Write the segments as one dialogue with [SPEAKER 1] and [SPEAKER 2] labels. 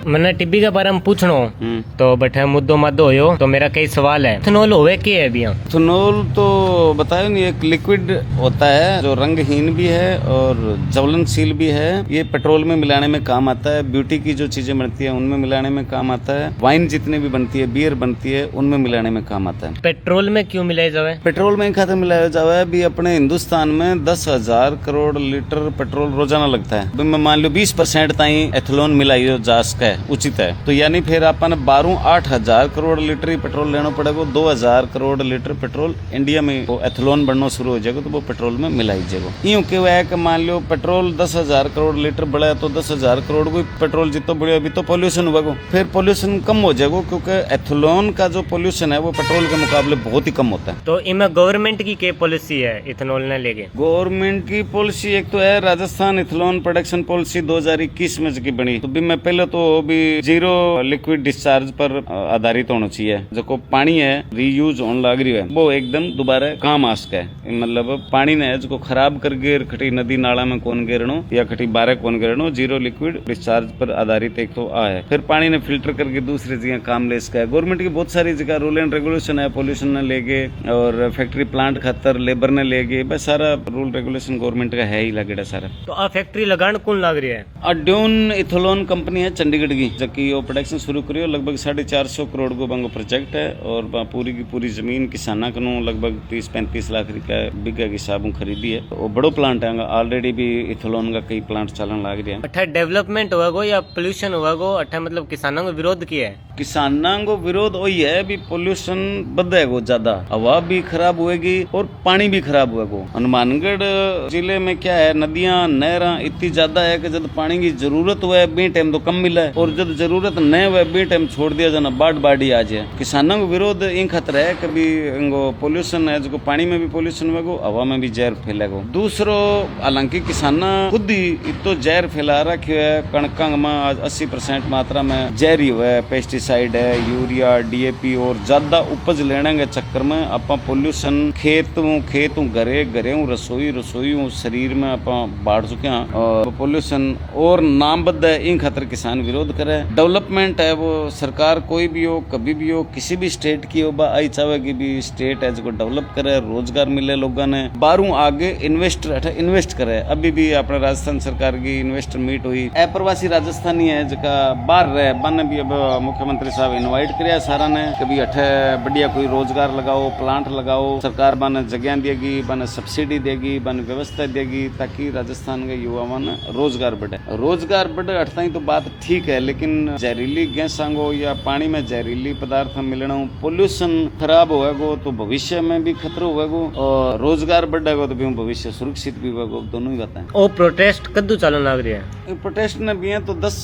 [SPEAKER 1] मैंने टीबी के बारे में पूछनो तो बैठे मुद्दो मद्दो हो तो मेरा कई सवाल है। इथेनॉल होवे के है भैया?
[SPEAKER 2] इथेनॉल तो बतायो नहीं, एक लिक्विड होता है जो रंगहीन भी है और ज्वलनशील भी है। ये पेट्रोल में मिलाने में काम आता है, ब्यूटी की जो चीजें बनती है उनमें मिलाने में काम आता है, वाइन जितने भी बनती है, बियर बनती है, उनमें मिलाने में काम आता है।
[SPEAKER 1] पेट्रोल में क्यों मिलाया जावे?
[SPEAKER 2] पेट्रोल में खाते मिलाया जावे भी अपने हिंदुस्तान में 10,000 करोड़ लीटर पेट्रोल रोजाना लगता है। मैं मान लो 20% ताई एथेनॉल मिलाइयो जा सके उचित है, तो यानी फिर अपन 8,000 करोड़ लीटर ही पेट्रोल लेना पड़ेगा। 2,000 करोड़ लीटर पेट्रोल इंडिया में वो एथेनॉल बनना शुरू हो जाएगा तो वो पेट्रोल में मिलाई जाएगा। यूं क्यों है कि मान लो पेट्रोल 10,000 करोड़ लीटर बढ़ा है तो 10,000 करोड़ को पेट्रोल जितना बढ़े अभी तो पोल्यूशन हुआ, फिर पोल्यूशन कम हो जाएगा क्योंकि एथेनॉल का जो पोल्यूशन है वो पेट्रोल के मुकाबले बहुत ही कम होता है।
[SPEAKER 1] तो इनमें गवर्नमेंट की क्या पॉलिसी है इथेनॉल ने लेके?
[SPEAKER 2] गवर्नमेंट की पॉलिसी एक तो है राजस्थान इथेनॉल प्रोडक्शन पॉलिसी 2021 में की बनी, तो भी मैं पहले तो भी जीरो लिक्विड डिस्चार्ज पर आधारित होना चाहिए। जो को पानी है रीयूज होने लग रही है वो एकदम दोबारा काम आ सके, मतलब पानी ने जो खराब कर गिर खटी नदी नाला में कौन गिरनो या खटी बारे कौन गिरनो, जीरो लिक्विड डिस्चार्ज पर आधारित एक तो आ है। फिर पानी ने फिल्टर करके दूसरी जगह काम ले सका है। गवर्नमेंट की बहुत सारी जगह रूल एंड रेगुलेशन है, पोल्यूशन ने लेके और फैक्ट्री प्लांट खातर लेबर ने लेके बस सारा रूल रेगुलेशन गवर्नमेंट का है ही लगेगा सारा।
[SPEAKER 1] तो आ फैक्ट्री लगान कौन लग रही है?
[SPEAKER 2] अड्यून इथेनॉल कंपनी है चंडीगढ़ की, जबकि वो प्रोडक्शन शुरू करियो। लगभग 450 करोड़ को बंगो प्रोजेक्ट है और पूरी की पूरी जमीन किसाना को लगभग 30-35 लाख रुपया बीघा के हिसाब खरीदी है। तो वो बड़ो प्लांट है, ऑलरेडी भी इथेनॉल का कई प्लांट चलन लग रहे हैं।
[SPEAKER 1] अठा डेवलपमेंट हुआ या पोल्यूशन हुआ अठा मतलब किसानों को विरोध किया है?
[SPEAKER 2] किसानों को विरोध वही है भी पोल्यूशन बढ़ेगा ज्यादा, हवा भी खराब होएगी और पानी भी खराब होएगा। हनुमानगढ़ जिले में क्या है, नदियां नहरा इतनी ज्यादा है कि जब पानी की जरूरत हुआ बी टाइम तो कम मिला है और जब जरूरत न हुआ बी टाइम छोड़ दिया जाना बाढ़ ही आ जाए। किसानों को विरोध इन खतरा है कभी पोल्यूशन है जो पानी में भी पोल्यूशन होगा, हवा में भी जहर फैलेगा। दूसरो हालांकि किसाना खुद ही इतो जहर फैला रखे है, कणका में 80% मात्रा में जहर ही हुआ है, पेस्टिसाइड है, यूरिया, डीएपी और ज्यादा उपज लेने के चक्कर में अपा पोल्यूशन खेत घरे रसोई शरीर में अपा बाढ़ चुके हैं और पोल्यूशन और नामबद्ध है। इन खतर किसान विरोध करे। डेवलपमेंट है वो सरकार कोई भी हो कभी भी हो किसी भी स्टेट की हो आई चाहे कि भी स्टेट है जो डेवलप करे, रोजगार मिले लोगों ने, बारू आगे इन्वेस्ट करे। अभी भी अपने राजस्थान सरकार की इन्वेस्टर मीट हुई, अप्रवासी राजस्थानी है जका बाहर रहे बन भी अब मुख्यमंत्री साहब इनवाइट कराया सारा ने कभी अठे बढ़िया कोई रोजगार लगाओ, प्लांट लगाओ, सरकार बन जगह देगी, बन सब्सिडी देगी, बन व्यवस्था देगी ताकि राजस्थान के युवाओं ने रोजगार बढ़े अठताई तो बात ठीक है, लेकिन जहरीली गैस सांगो या पानी में जहरीली पदार्थ मिलना, पोल्यूशन खराब होगा तो भविष्य में भी खतरा होगा और रोजगार बढ़ेगा तो भी भविष्य सुरक्षित भी होगा, दोनों ही बातें।
[SPEAKER 1] ओ प्रोटेस्ट कद्दू चालू लग रही है?
[SPEAKER 2] प्रोटेस्ट ने भी है तो 10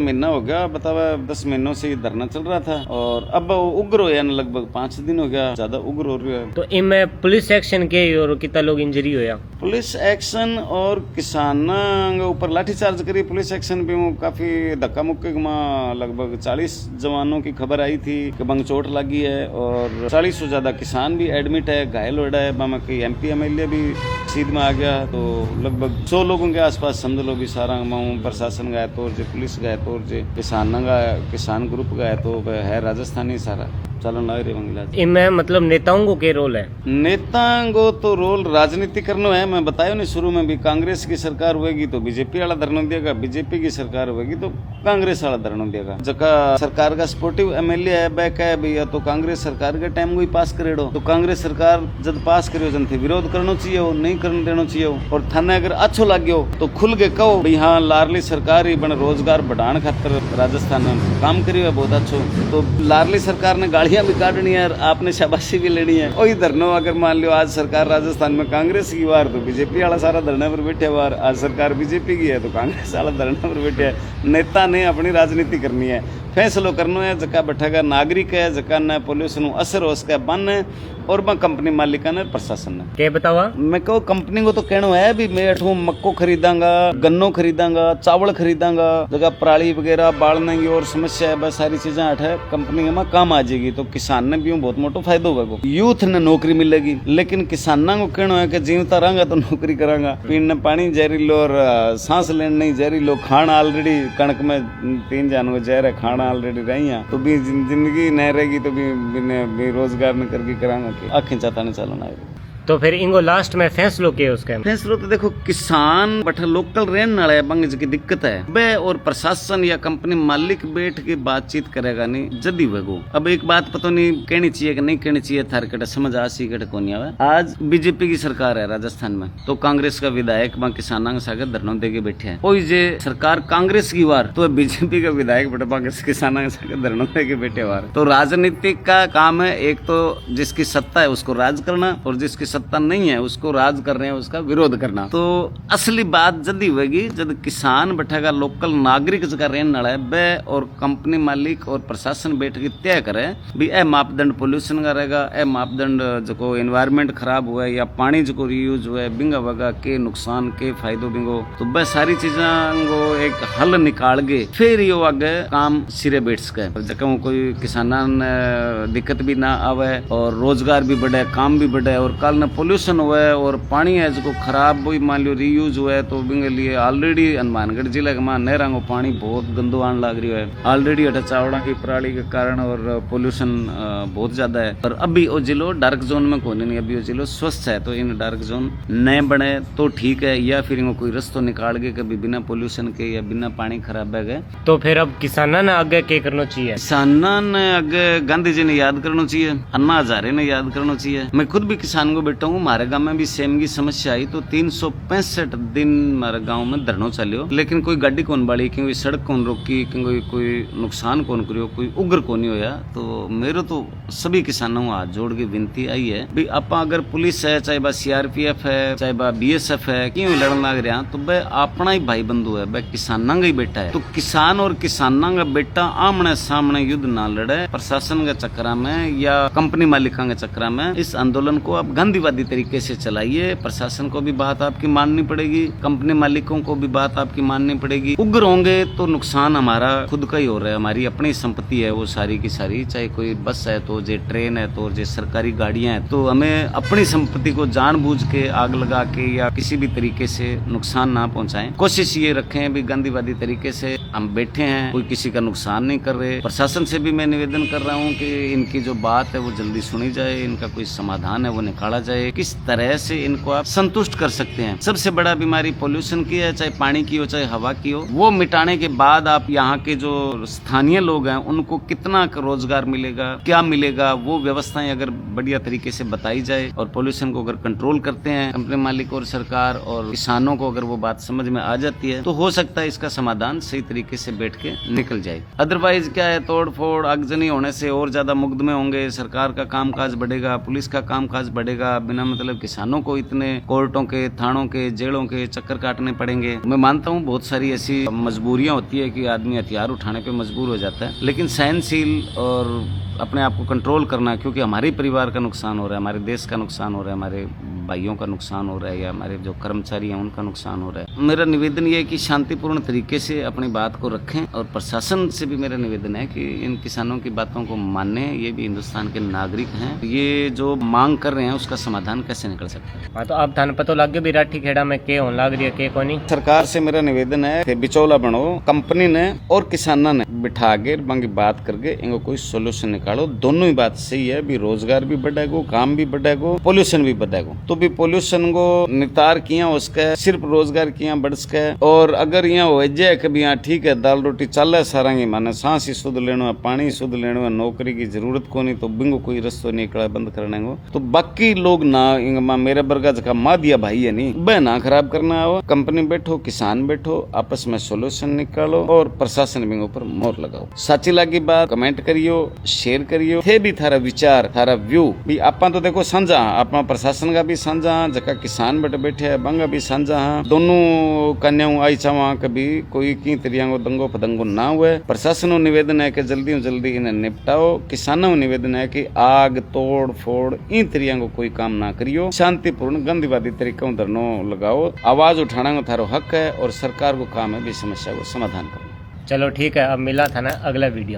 [SPEAKER 2] महीना हो गया, बतावा 10 महीनों से धरना चल रहा था और अब उग्र हो यानी लगभग 5 दिन हो गया, ज्यादा उग्र हो रहा है।
[SPEAKER 1] तो इनमें पुलिस एक्शन के और कितना लोग इंजरी होया?
[SPEAKER 2] पुलिस एक्शन और किसानों के ऊपर लाठीचार्ज करी, पुलिस एक्शन भी काफी धक्का मुक्की में लगभग 40 जवानों की खबर आई थी कि बंग चोट लगी है और 40 से ज्यादा किसान भी एडमिट है, घायल हो रहा है। बामा कई MP MLA भी सीध में आ गया, तो लगभग 100 लोगों के आसपास समझ लो भी सारा प्रशासन गया तो पुलिस गए तो किसान ग्रुप गए तो है राजस्थानी सारा चलन लग रही बंगला।
[SPEAKER 1] इनमें मतलब नेताओं को क्या रोल है?
[SPEAKER 2] नेताओं को तो रोल राजनीति करना है। मैं बताया नहीं शुरू में भी, कांग्रेस की सरकार होगी तो बीजेपी वाला धरना देगा, बीजेपी की सरकार होगी तो कांग्रेस वाला धरना देगा। जका सरकार का सपोर्टिव MLA है बैक है भैया तो कांग्रेस सरकार के टाइम को ही पास करेडो, तो कांग्रेस सरकार जब पास करियो जन थे विरोध करना चाहिए हो, नहीं करने देना चाहिए हो। और थाने अगर अच्छो लाग्यो तो खुल के कहो भाई हाँ लारली सरकार ही बन रोजगार बढ़ाने खातर राजस्थान में काम करियो है बहुत अच्छो, तो लारली सरकार ने गाड़ियां भी काटनी है, आपने शाबाशी भी लेनी है। वही धरनो अगर मान लो आज सरकार राजस्थान में कांग्रेस की वार तो बीजेपी वाला सारा धरने पर बैठे वार, आज सरकार बीजेपी की है तो कांग्रेस वाला धरने पर बैठे है। नेता ने अपनी राजनीति करनी है, फैसलो करनो है जका बैठेगा नागरिक है जका ने पोल्यूशन असर हो उसका बन है और मैं कंपनी मालिका ने प्रशासन ने
[SPEAKER 1] क्या बतावा
[SPEAKER 2] मैं कहो कंपनी को तो कहना है भी मैं अठू मक्को खरीदांगा गन्नो खरीदांगा चावल खरीदांगा जगह पराली वगैरह बालने की और समस्या है बस सारी चीजें अठे कंपनी में काम आ जाएगी तो किसान ने भी बहुत मोटो फायदो होगा यूथ ने नौकरी मिलेगी लेकिन किसाना को कहना है कि जीवता रहेगा तो नौकरी करांगा पीने पानी जहरीलो और सांस लेने नहीं जहरीलो खाना ऑलरेडी कणक में 3 जानवर जहर है खाना ऑलरेडी रही है तो भी जिंदगी नहीं रहेगी तो भी रोजगार न करके करांगा आखिर चाहता नहीं चलो ना
[SPEAKER 1] तो फिर इनको लास्ट में फैसलो किया उसका
[SPEAKER 2] फैसलो तो देखो किसान बट लोकल रहने वाला है बंग की दिक्कत है बे और प्रशासन या कंपनी मालिक बैठ के बातचीत करेगा नहीं जल्दी वगो अब एक बात पता नहीं कहनी चाहिए कि नहीं कहनी चाहिए थार कटे समझ आसी कटे को नहीं आवे आज बीजेपी की सरकार है राजस्थान में तो कांग्रेस का विधायक वहां किसानों के साथ धरना दे के बैठे हैं कोई जे सरकार कांग्रेस की वार तो बीजेपी का विधायक बटे कांग्रेस किसानों के साथ धरना दे के बैठे वार तो राजनीतिक का काम है एक तो जिसकी सत्ता है उसको राज करना और जिसकी सत्ता नहीं है उसको राज कर रहे हैं उसका विरोध करना तो असली बात जल्दी होगी जब किसान बैठेगा लोकल नागरिक जगह रहने वाला है बे और कंपनी मालिक और प्रशासन बैठ के तय करे भी ए मापदंड पोल्यूशन का रहेगा ए मापदंड जो एनवायरमेंट खराब हुआ है या पानी जो रीयूज हुआ है बिंगा वगा के नुकसान के फायदो बिंगो तो बस सारी चीजें को एक हल निकाल के फिर यो आगे काम सिरे बैठ सके जब कोई किसाना दिक्कत भी ना आवे और रोजगार भी बढ़े काम भी बढ़े और कल न पोल्यूशन हुआ है और पानी है जो खराब वही मान लो रीयूज हुआ है तो बिंगे लिए ऑलरेडी हनुमानगढ़ जिले के मां नहरा को पानी बहुत गंदो आने लग रही है ऑलरेडी अठा चावड़ा की पराली के कारण और पोल्यूशन बहुत ज्यादा है और अभी वो जिलो डार्क जोन में कोई नहीं अभी वो जिलो स्वस्थ है तो इन डार्क जोन नए बने तो ठीक है या फिर इनको कोई रस्तो निकाल के कभी बिना पोल्यूशन के या बिना पानी खराब है गए
[SPEAKER 1] तो फिर अब किसाना ने आगे क्या करना चाहिए
[SPEAKER 2] किसाना ने आगे गांधी जी ने याद करना चाहिए अन्ना हजारे ने याद करना चाहिए मैं खुद भी किसान को बैठा हूँ हमारे गांव में भी सेम की समस्या आई तो 365 दिन हमारे गांव में धरनो चलियो लेकिन कोई गाड़ी कौन बाड़ी कोई सड़क कौन रोकी कोई नुकसान कौन करियो कोई उग्र कौन नहीं होया तो मेरे तो सभी किसानों को हाथ जोड़ के विनती आई है भी आप अगर पुलिस है चाहे बा CRPF है चाहे बा BSF है क्यों लड़न लग रहा तो वह अपना ही भाई बंधु है वह किसाना का ही बेटा है तो किसान और किसाना का बेटा आमने सामने युद्ध ना लड़े प्रशासन के चक्कर में या कंपनी मालिका के चक्कर में इस आंदोलन को आप गांधीवादी तरीके से चलाइए प्रशासन को भी बात आपकी माननी पड़ेगी कंपनी मालिकों को भी बात आपकी माननी पड़ेगी उग्र होंगे तो नुकसान हमारा खुद का ही हो रहा है हमारी अपनी संपत्ति है वो सारी की सारी चाहे कोई बस है तो जे ट्रेन है तो जे सरकारी गाड़ियां हैं तो हमें अपनी संपत्ति को जानबूझ के आग लगा के या किसी भी तरीके से नुकसान ना पहुंचाएं कोशिश ये रखें भी गांधीवादी तरीके से हम बैठे हैं कोई किसी का नुकसान नहीं कर रहे प्रशासन से भी मैं निवेदन कर रहा हूँ कि इनकी जो बात है वो जल्दी सुनी जाए इनका कोई समाधान है वो निकाला जाए किस तरह से इनको आप संतुष्ट कर सकते हैं सबसे बड़ा बीमारी पोल्यूशन की है चाहे पानी की हो चाहे हवा की हो वो मिटाने के बाद आप यहाँ के जो स्थानीय लोग हैं उनको कितना रोजगार मिलेगा क्या मिलेगा वो व्यवस्थाएं अगर बढ़िया तरीके से बताई जाए और पोल्यूशन को अगर कंट्रोल करते हैं कंपनी मालिक और सरकार और किसानों को अगर वो बात समझ में आ जाती है तो हो सकता है इसका समाधान सही तरीके से बैठ के निकल जाए अदरवाइज क्या है तोड़ फोड़ आगजनी होने से और ज्यादा मुकदमे होंगे सरकार का कामकाज बढ़ेगा पुलिस का कामकाज बढ़ेगा बिना मतलब किसानों को इतने कोर्टों के थानों के जेलों के चक्कर काटने पड़ेंगे मैं मानता हूँ बहुत सारी ऐसी मजबूरियां होती है कि आदमी हथियार उठाने पे मजबूर हो जाता है लेकिन सहनशील और अपने आप को कंट्रोल करना है क्योंकि हमारे परिवार का नुकसान हो रहा है हमारे देश का नुकसान हो रहा है हमारे भाइयों का नुकसान हो रहा है या हमारे जो कर्मचारी हैं उनका नुकसान हो रहा है मेरा निवेदन ये है कि शांतिपूर्ण तरीके से अपनी बात को रखें और प्रशासन से भी मेरा निवेदन है कि इन किसानों की बातों को माने ये भी हिंदुस्तान के नागरिक हैं ये जो मांग कर रहे हैं उसका समाधान कैसे निकल सकता है।
[SPEAKER 1] हाँ तो अब थाने पता लग गया भी राठी खेड़ा में के होने लग रही है के कोनी
[SPEAKER 2] सरकार से मेरा निवेदन है कि बिचौला बनो कंपनी ने और किसाना ने बिठा के बाकी बात करके इनको कोई सोल्यूशन निकालो दोनों ही बात सही है भी रोजगार भी बढ़ेगा काम भी बढ़ेगा पोल्यूशन भी बढ़ेगा तो भी पोल्यूशन को नितार किया उसका सिर्फ रोजगार किया बढ़ सके और अगर यहाँ हो जाए कभी यहाँ ठीक है दाल रोटी चल है सारा ही माने सांस ही शुद्ध लेना है पानी शुद्ध लेना है नौकरी की जरूरत को नहीं तो बिंगो कोई रस्तो निकला बंद करने को तो बाकी लोग लोग ना इंगमा मेरे बरगज का मादिया भाई है नहीं वह ना खराब करना हो। कंपनी बैठो, किसान बैठो, आपस में सोल्यूशन निकालो और प्रशासन भी ऊपर मोहर लगाओ। साची लगी बात कमेंट करियो, शेयर करियो। थे भी थारा विचार, थारा व्यू भी आपा तो देखो साझा, आपा प्रशासन का भी साझा, जका किसान बैठे है बंगा भी साझा। दोनों कन्याओं आई चावा कभी कोई की तरियांगो दंगो फदंगो ना हुए। प्रशासन को निवेदन है कि जल्दी जल्दी इन्हें निपटाओ। किसानों को निवेदन है कि आग तोड़ फोड़ इन तरियांगो कोई काम ना करियो। शांतिपूर्ण गांधीवादी तरीकों धरनो लगाओ। आवाज उठाना को थारो हक है और सरकार को काम है भी समस्या को समाधान करना।
[SPEAKER 1] चलो ठीक है, अब मिला था ना अगला वीडियो में।